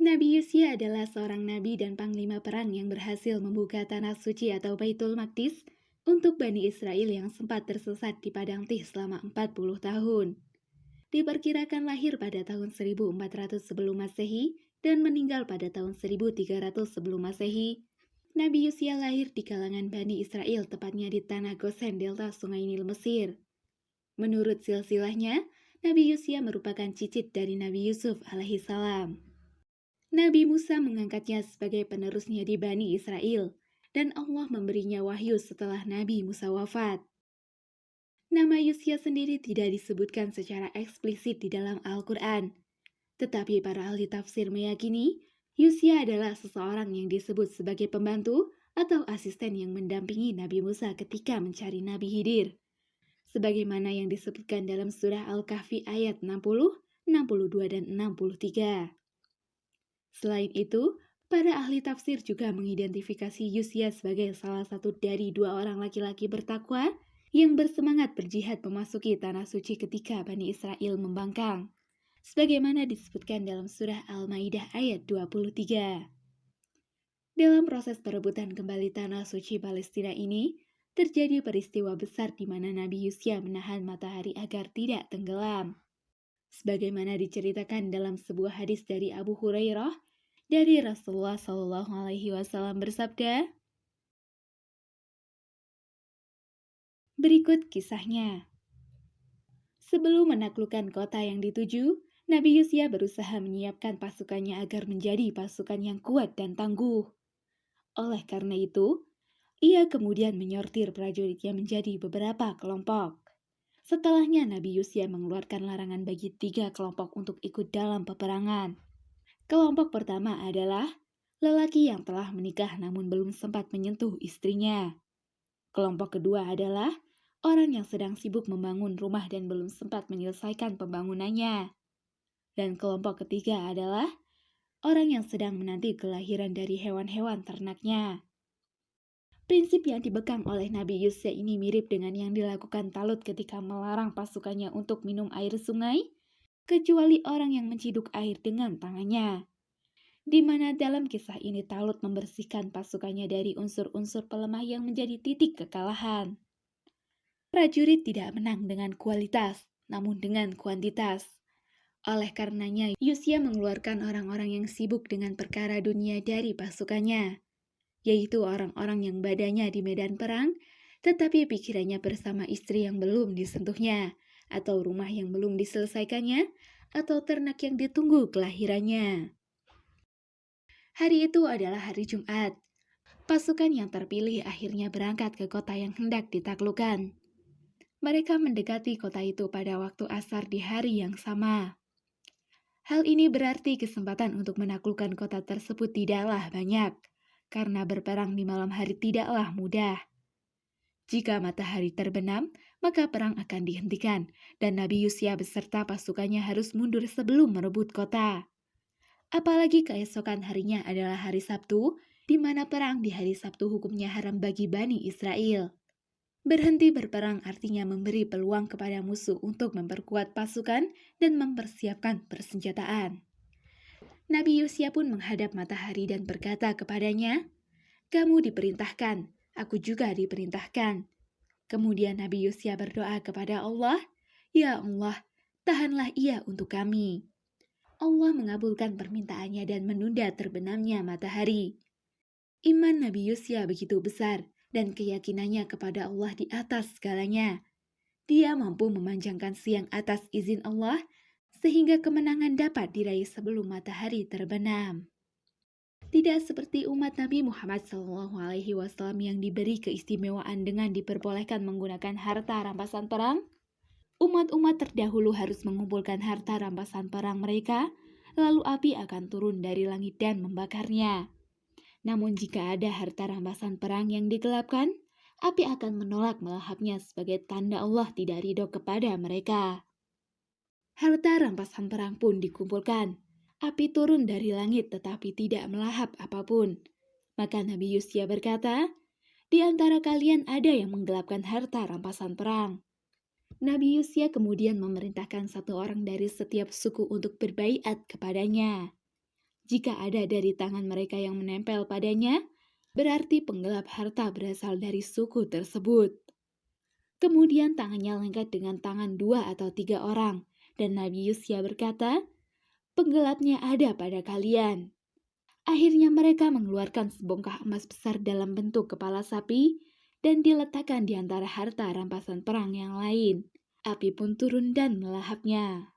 Nabi Yusya adalah seorang nabi dan panglima perang yang berhasil membuka tanah suci atau Baitul Maqdis untuk Bani Israel yang sempat tersesat di padang Tih selama 40 tahun. Diperkirakan lahir pada tahun 1400 sebelum Masehi dan meninggal pada tahun 1300 sebelum Masehi. Nabi Yusya lahir di kalangan Bani Israel, tepatnya di tanah Gosen delta Sungai Nil Mesir. Menurut silsilahnya, Nabi Yusya merupakan cicit dari Nabi Yusuf alaihissalam. Nabi Musa mengangkatnya sebagai penerusnya di Bani Israel, dan Allah memberinya wahyu setelah Nabi Musa wafat. Nama Yusya sendiri tidak disebutkan secara eksplisit di dalam Al-Quran, tetapi para ahli tafsir meyakini Yusya adalah seseorang yang disebut sebagai pembantu atau asisten yang mendampingi Nabi Musa ketika mencari Nabi Khidir, sebagaimana yang disebutkan dalam surah Al-Kahfi ayat 60, 62, dan 63. Selain itu, para ahli tafsir juga mengidentifikasi Yusya sebagai salah satu dari 2 orang laki-laki bertakwa yang bersemangat berjihad memasuki tanah suci ketika Bani Israel membangkang, sebagaimana disebutkan dalam surah Al-Maidah ayat 23. Dalam proses perebutan kembali tanah suci Palestina ini, terjadi peristiwa besar di mana Nabi Yusya menahan matahari agar tidak tenggelam. Sebagaimana diceritakan dalam sebuah hadis dari Abu Hurairah, dari Rasulullah Shallallahu Alaihi Wasallam bersabda, berikut kisahnya. Sebelum menaklukkan kota yang dituju, Nabi Yusya berusaha menyiapkan pasukannya agar menjadi pasukan yang kuat dan tangguh. Oleh karena itu, ia kemudian menyortir prajuritnya menjadi beberapa kelompok. Setelahnya Nabi Yusya mengeluarkan larangan bagi 3 kelompok untuk ikut dalam peperangan. Kelompok pertama adalah lelaki yang telah menikah namun belum sempat menyentuh istrinya. Kelompok kedua adalah orang yang sedang sibuk membangun rumah dan belum sempat menyelesaikan pembangunannya. Dan kelompok ketiga adalah orang yang sedang menanti kelahiran dari hewan-hewan ternaknya. Prinsip yang dibekang oleh Nabi Yusya ini mirip dengan yang dilakukan Talut ketika melarang pasukannya untuk minum air sungai, kecuali orang yang menciduk air dengan tangannya. Di mana dalam kisah ini Talut membersihkan pasukannya dari unsur-unsur pelemah yang menjadi titik kekalahan. Prajurit tidak menang dengan kualitas, namun dengan kuantitas. Oleh karenanya, Yusya mengeluarkan orang-orang yang sibuk dengan perkara dunia dari pasukannya, yaitu orang-orang yang badannya di medan perang, tetapi pikirannya bersama istri yang belum disentuhnya, atau rumah yang belum diselesaikannya, atau ternak yang ditunggu kelahirannya. Hari itu adalah hari Jumat. Pasukan yang terpilih akhirnya berangkat ke kota yang hendak ditaklukkan. Mereka mendekati kota itu pada waktu asar di hari yang sama. Hal ini berarti kesempatan untuk menaklukkan kota tersebut tidaklah banyak, karena berperang di malam hari tidaklah mudah. Jika matahari terbenam, maka perang akan dihentikan, dan Nabi Yusya beserta pasukannya harus mundur sebelum merebut kota. Apalagi keesokan harinya adalah hari Sabtu, di mana perang di hari Sabtu hukumnya haram bagi Bani Israel. Berhenti berperang artinya memberi peluang kepada musuh untuk memperkuat pasukan dan mempersiapkan persenjataan. Nabi Yusya pun menghadap matahari dan berkata kepadanya, "Kamu diperintahkan, aku juga diperintahkan." Kemudian Nabi Yusya berdoa kepada Allah, "Ya Allah, tahanlah ia untuk kami." Allah mengabulkan permintaannya dan menunda terbenamnya matahari. Iman Nabi Yusya begitu besar dan keyakinannya kepada Allah di atas segalanya. Dia mampu memanjangkan siang atas izin Allah sehingga kemenangan dapat diraih sebelum matahari terbenam. Tidak seperti umat Nabi Muhammad SAW yang diberi keistimewaan dengan diperbolehkan menggunakan harta rampasan perang. Umat-umat terdahulu harus mengumpulkan harta rampasan perang mereka, lalu api akan turun dari langit dan membakarnya. Namun jika ada harta rampasan perang yang digelapkan, api akan menolak melahapnya sebagai tanda Allah tidak ridho kepada mereka. Harta rampasan perang pun dikumpulkan. Api turun dari langit tetapi tidak melahap apapun. Maka Nabi Yusya berkata, "Di antara kalian ada yang menggelapkan harta rampasan perang." Nabi Yusya kemudian memerintahkan 1 orang dari setiap suku untuk berbaiat kepadanya. Jika ada dari tangan mereka yang menempel padanya, berarti penggelap harta berasal dari suku tersebut. Kemudian tangannya lengket dengan tangan 2 atau 3 orang, dan Nabi Yusya berkata, "Penggelapnya ada pada kalian." Akhirnya mereka mengeluarkan sebongkah emas besar dalam bentuk kepala sapi dan diletakkan di antara harta rampasan perang yang lain. Api pun turun dan melahapnya.